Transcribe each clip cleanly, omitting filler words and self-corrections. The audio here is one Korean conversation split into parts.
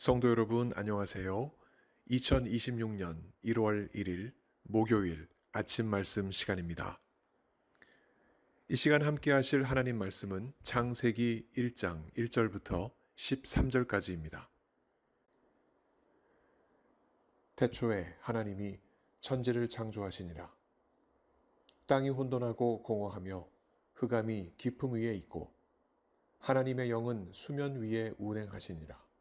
성도 여러분, 안녕하세요. 2026년 1월 1일 목요일 아침 말씀 시간입니다. 이 시간 함께 하실 하나님 말씀은 창세기 1장 1절부터 13절까지입니다. 태초에 하나님이 천지를 창조하시니라. 땅이 혼돈하고 공허하며 흑암이 깊음 위에 있고 하나님의 영은 수면 위에 운행하시니라.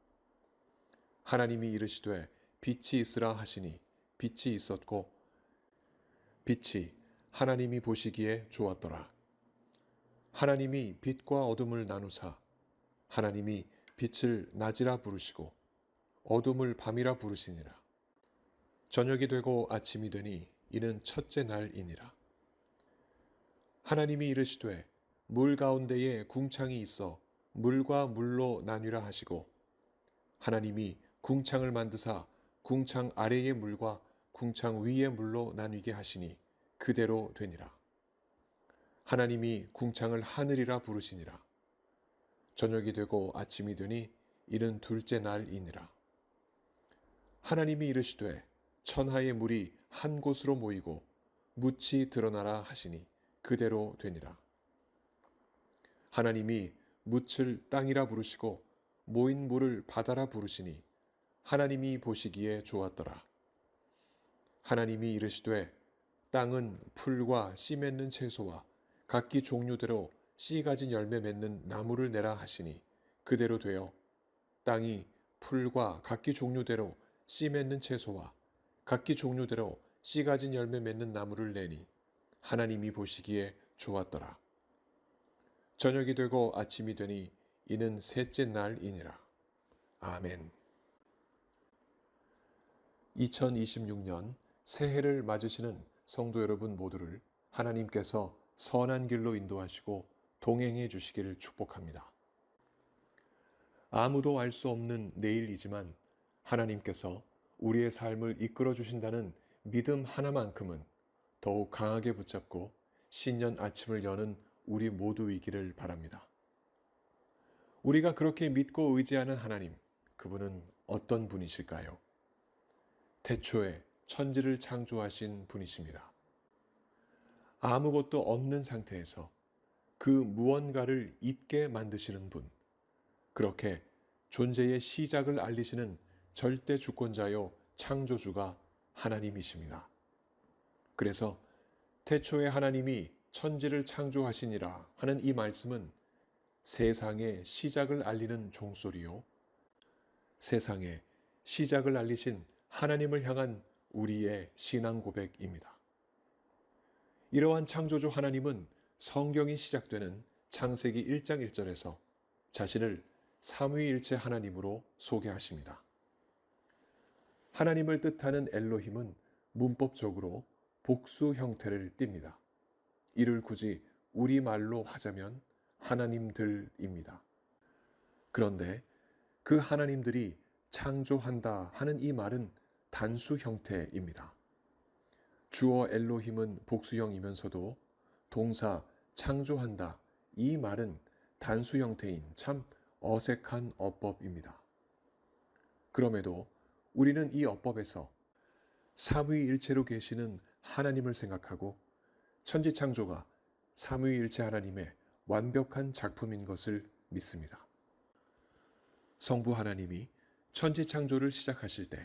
하나님이 이르시되 빛이 있으라 하시니 빛이 있었고 빛이 하나님이 보시기에 좋았더라. 하나님이 빛과 어둠을 나누사 하나님이 빛을 낮이라 부르시고 어둠을 밤이라 부르시니라. 저녁이 되고 아침이 되니 이는 첫째 날이니라. 하나님이 이르시되 물 가운데에 궁창이 있어 물과 물로 나뉘라 하시고 하나님이 궁창을 만드사 궁창 아래의 물과 궁창 위의 물로 나뉘게 하시니 그대로 되니라. 하나님이 궁창을 하늘이라 부르시니라. 저녁이 되고 아침이 되니 이는 둘째 날이니라. 하나님이 이르시되 천하의 물이 한 곳으로 모이고 묻이 드러나라 하시니 그대로 되니라. 하나님이 묻을 땅이라 부르시고 모인 물을 바다라 부르시니 하나님이 보시기에 좋았더라. 하나님이 이르시되 땅은 풀과 씨 맺는 채소와 각기 종류대로 씨 가진 열매 맺는 나무를 내라 하시니 그대로 되어 땅이 풀과 각기 종류대로 씨 맺는 채소와 각기 종류대로 씨 가진 열매 맺는 나무를 내니 하나님이 보시기에 좋았더라. 저녁이 되고 아침이 되니 이는 셋째 날이니라. 아멘. 2026년 새해를 맞으시는 성도 여러분 모두를 하나님께서 선한 길로 인도하시고 동행해 주시기를 축복합니다. 아무도 알 수 없는 내일이지만 하나님께서 우리의 삶을 이끌어 주신다는 믿음 하나만큼은 더욱 강하게 붙잡고 신년 아침을 여는 우리 모두이기를 바랍니다. 우리가 그렇게 믿고 의지하는 하나님, 그분은 어떤 분이실까요? 태초에 천지를 창조하신 분이십니다. 아무것도 없는 상태에서 그 무언가를 있게 만드시는 분, 그렇게 존재의 시작을 알리시는 절대 주권자요 창조주가 하나님이십니다. 그래서 태초에 하나님이 천지를 창조하시니라 하는 이 말씀은 세상의 시작을 알리는 종소리요, 세상의 시작을 알리신 하나님을 향한 우리의 신앙 고백입니다. 이러한 창조주 하나님은 성경이 시작되는 창세기 1장 1절에서 자신을 삼위일체 하나님으로 소개하십니다. 하나님을 뜻하는 엘로힘은 문법적으로 복수 형태를 띱니다. 이를 굳이 우리말로 하자면 하나님들입니다. 그런데 그 하나님들이 창조한다 하는 이 말은 단수 형태입니다. 주어 엘로힘은 복수형이면서도 동사 창조한다 이 말은 단수 형태인 참 어색한 어법입니다. 그럼에도 우리는 이 어법에서 삼위일체로 계시는 하나님을 생각하고 천지창조가 삼위일체 하나님의 완벽한 작품인 것을 믿습니다. 성부 하나님이 천지창조를 시작하실 때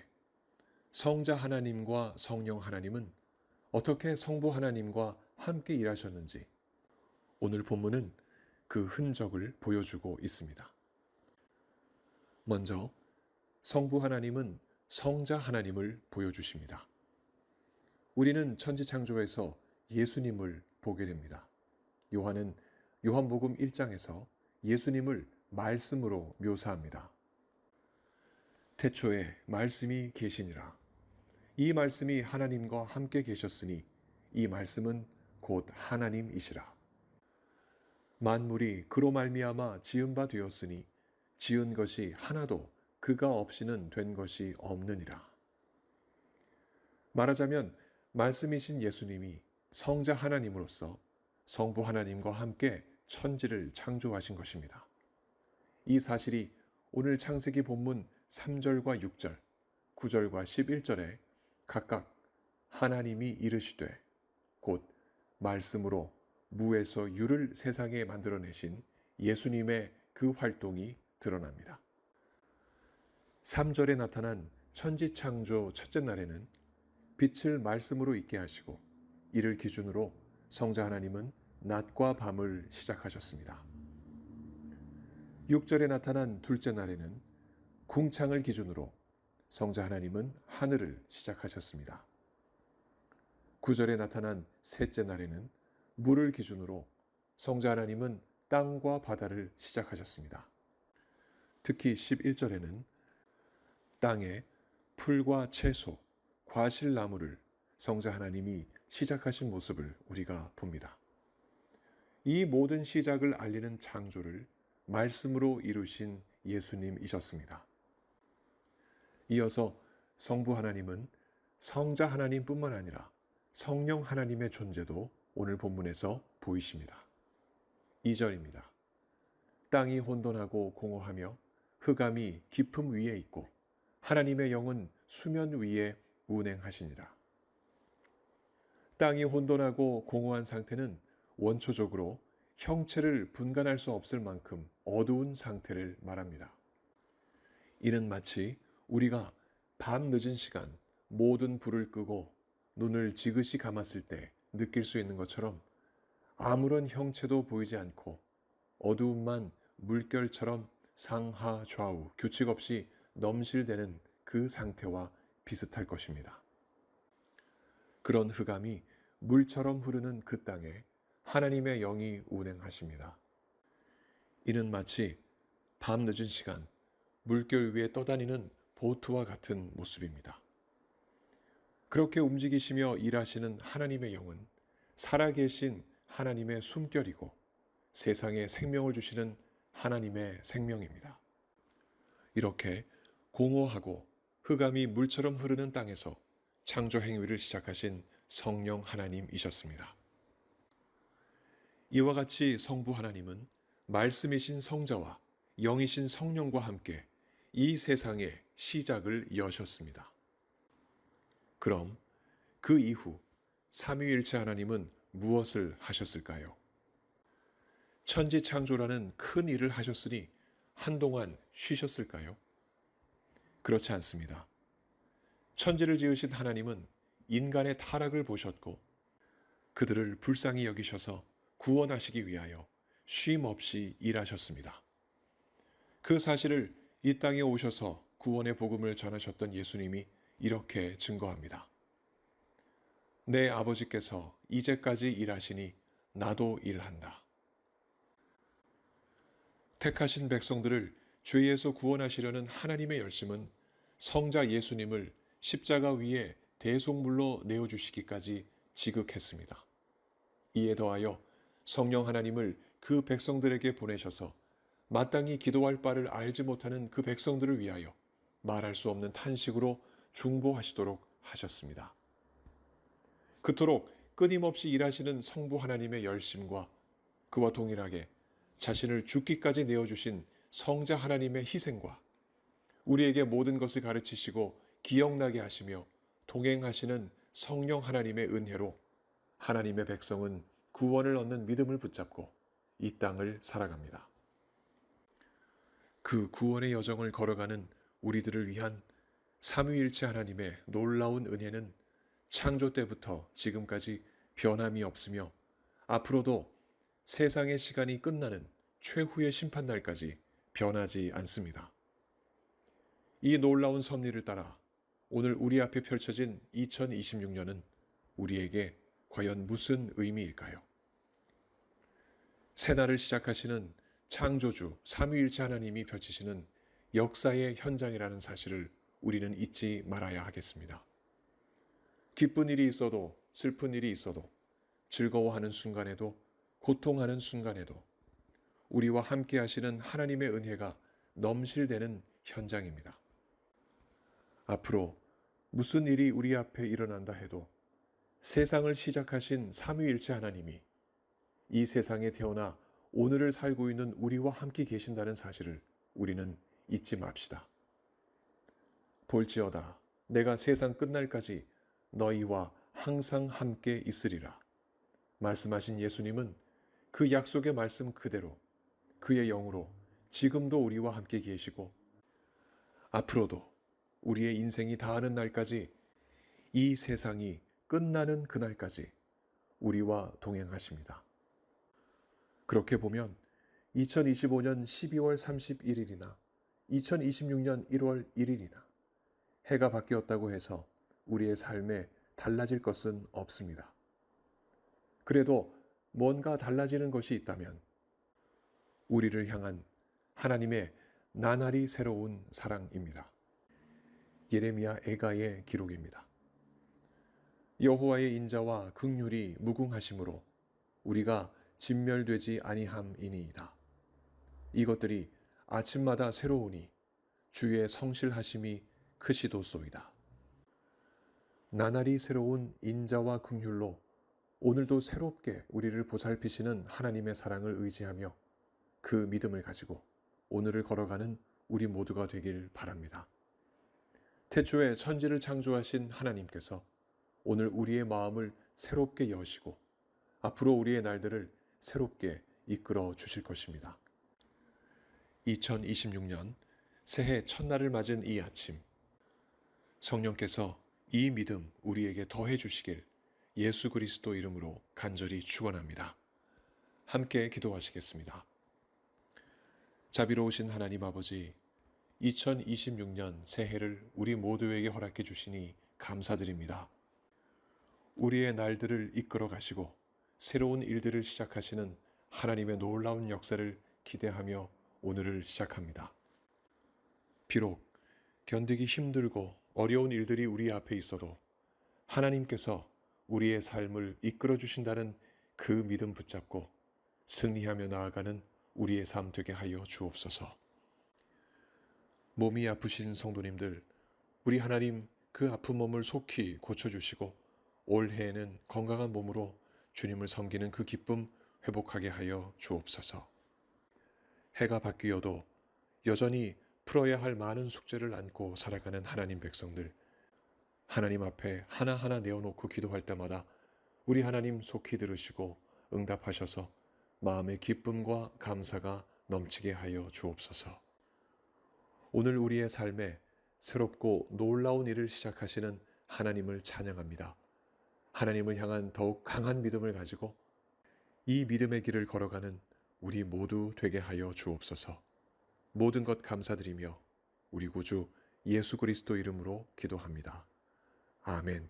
성자 하나님과 성령 하나님은 어떻게 성부 하나님과 함께 일하셨는지 오늘 본문은 그 흔적을 보여주고 있습니다. 먼저 성부 하나님은 성자 하나님을 보여주십니다. 우리는 천지창조에서 예수님을 보게 됩니다. 요한은 요한복음 1장에서 예수님을 말씀으로 묘사합니다. 태초에 말씀이 계시니라. 이 말씀이 하나님과 함께 계셨으니 이 말씀은 곧 하나님이시라. 만물이 그로 말미암아 지은 바 되었으니 지은 것이 하나도 그가 없이는 된 것이 없느니라. 말하자면 말씀이신 예수님이 성자 하나님으로서 성부 하나님과 함께 천지를 창조하신 것입니다. 이 사실이 오늘 창세기 본문 3절과 6절, 9절과 11절에 각각 하나님이 이르시되 곧 말씀으로 무에서 유를 세상에 만들어내신 예수님의 그 활동이 드러납니다. 3절에 나타난 천지창조 첫째 날에는 빛을 말씀으로 있게 하시고 이를 기준으로 성자 하나님은 낮과 밤을 시작하셨습니다. 6절에 나타난 둘째 날에는 궁창을 기준으로 성자 하나님은 하늘을 시작하셨습니다. 9절에 나타난 셋째 날에는 물을 기준으로 성자 하나님은 땅과 바다를 시작하셨습니다. 특히 11절에는 땅에 풀과 채소, 과실나무를 성자 하나님이 시작하신 모습을 우리가 봅니다. 이 모든 시작을 알리는 창조를 말씀으로 이루신 예수님이셨습니다. 이어서 성부 하나님은 성자 하나님뿐만 아니라 성령 하나님의 존재도 오늘 본문에서 보이십니다. 2절입니다. 땅이 혼돈하고 공허하며 흑암이 깊음 위에 있고 하나님의 영은 수면 위에 운행하시니라. 땅이 혼돈하고 공허한 상태는 원초적으로 형체를 분간할 수 없을 만큼 어두운 상태를 말합니다. 이는 마치 우리가 밤 늦은 시간 모든 불을 끄고 눈을 지그시 감았을 때 느낄 수 있는 것처럼 아무런 형체도 보이지 않고 어두움만 물결처럼 상하 좌우 규칙 없이 넘실대는 그 상태와 비슷할 것입니다. 그런 흑암이 물처럼 흐르는 그 땅에 하나님의 영이 운행하십니다. 이는 마치 밤 늦은 시간 물결 위에 떠다니는 보트와 같은 모습입니다. 그렇게 움직이시며 일하시는 하나님의 영은 살아계신 하나님의 숨결이고 세상에 생명을 주시는 하나님의 생명입니다. 이렇게 공허하고 흑암이 물처럼 흐르는 땅에서 창조 행위를 시작하신 성령 하나님이셨습니다. 이와 같이 성부 하나님은 말씀이신 성자와 영이신 성령과 함께 이 세상의 시작을 여셨습니다. 그럼 그 이후 삼위일체 하나님은 무엇을 하셨을까요? 천지창조라는 큰 일을 하셨으니 한동안 쉬셨을까요? 그렇지 않습니다. 천지를 지으신 하나님은 인간의 타락을 보셨고 그들을 불쌍히 여기셔서 구원하시기 위하여 쉼 없이 일하셨습니다. 그 사실을 이 땅에 오셔서 구원의 복음을 전하셨던 예수님이 이렇게 증거합니다. 내 아버지께서 이제까지 일하시니 나도 일한다. 택하신 백성들을 죄에서 구원하시려는 하나님의 열심은 성자 예수님을 십자가 위에 대속물로 내어주시기까지 지극했습니다. 이에 더하여 성령 하나님을 그 백성들에게 보내셔서 마땅히 기도할 바를 알지 못하는 그 백성들을 위하여 말할 수 없는 탄식으로 중보하시도록 하셨습니다. 그토록 끊임없이 일하시는 성부 하나님의 열심과 그와 동일하게 자신을 죽기까지 내어주신 성자 하나님의 희생과 우리에게 모든 것을 가르치시고 기억나게 하시며 동행하시는 성령 하나님의 은혜로 하나님의 백성은 구원을 얻는 믿음을 붙잡고 이 땅을 살아갑니다. 그 구원의 여정을 걸어가는 우리들을 위한 삼위일체 하나님의 놀라운 은혜는 창조 때부터 지금까지 변함이 없으며 앞으로도 세상의 시간이 끝나는 최후의 심판날까지 변하지 않습니다. 이 놀라운 섭리를 따라 오늘 우리 앞에 펼쳐진 2026년은 우리에게 과연 무슨 의미일까요? 새날을 시작하시는 창조주 삼위일체 하나님이 펼치시는 역사의 현장이라는 사실을 우리는 잊지 말아야 하겠습니다. 기쁜 일이 있어도 슬픈 일이 있어도 즐거워하는 순간에도 고통하는 순간에도 우리와 함께 하시는 하나님의 은혜가 넘실대는 현장입니다. 앞으로 무슨 일이 우리 앞에 일어난다 해도 세상을 시작하신 삼위일체 하나님이 이 세상에 태어나 오늘을 살고 있는 우리와 함께 계신다는 사실을 우리는 잊지 맙시다. 볼지어다 내가 세상 끝날까지 너희와 항상 함께 있으리라 말씀하신 예수님은 그 약속의 말씀 그대로 그의 영으로 지금도 우리와 함께 계시고 앞으로도 우리의 인생이 다하는 날까지 이 세상이 끝나는 그날까지 우리와 동행하십니다. 그렇게 보면 2025년 12월 31일이나 2026년 1월 1일이나 해가 바뀌었다고 해서 우리의 삶에 달라질 것은 없습니다. 그래도 뭔가 달라지는 것이 있다면 우리를 향한 하나님의 나날이 새로운 사랑입니다. 예레미야 애가의 기록입니다. 여호와의 인자와 긍휼이 무궁하심으로 우리가 진멸되지 아니함이니이다. 이것들이 아침마다 새로우니 주의 성실하심이 크시도소이다. 나날이 새로운 인자와 긍휼로 오늘도 새롭게 우리를 보살피시는 하나님의 사랑을 의지하며 그 믿음을 가지고 오늘을 걸어가는 우리 모두가 되길 바랍니다. 태초에 천지를 창조하신 하나님께서 오늘 우리의 마음을 새롭게 여시고 앞으로 우리의 날들을 새롭게 이끌어 주실 것입니다. 2026년 새해 첫날을 맞은 이 아침, 성령께서 이 믿음 우리에게 더해 주시길 예수 그리스도 이름으로 간절히 축원합니다. 함께 기도하시겠습니다. 자비로우신 하나님 아버지, 2026년 새해를 우리 모두에게 허락해 주시니 감사드립니다. 우리의 날들을 이끌어 가시고 새로운 일들을 시작하시는 하나님의 놀라운 역사를 기대하며 오늘을 시작합니다. 비록 견디기 힘들고 어려운 일들이 우리 앞에 있어도 하나님께서 우리의 삶을 이끌어 주신다는 그 믿음 붙잡고 승리하며 나아가는 우리의 삶 되게 하여 주옵소서. 몸이 아프신 성도님들, 우리 하나님 그 아픈 몸을 속히 고쳐주시고 올해에는 건강한 몸으로 주님을 섬기는 그 기쁨 회복하게 하여 주옵소서. 해가 바뀌어도 여전히 풀어야 할 많은 숙제를 안고 살아가는 하나님 백성들, 하나님 앞에 하나하나 내어놓고 기도할 때마다 우리 하나님 속히 들으시고 응답하셔서 마음의 기쁨과 감사가 넘치게 하여 주옵소서. 오늘 우리의 삶에 새롭고 놀라운 일을 시작하시는 하나님을 찬양합니다. 하나님을 향한 더욱 강한 믿음을 가지고 이 믿음의 길을 걸어가는 우리 모두 되게 하여 주옵소서. 모든 것 감사드리며 우리 구주 예수 그리스도 이름으로 기도합니다. 아멘.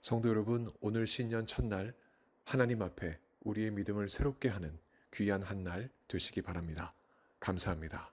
성도 여러분, 오늘 신년 첫날 하나님 앞에 우리의 믿음을 새롭게 하는 귀한 한 날 되시기 바랍니다. 감사합니다.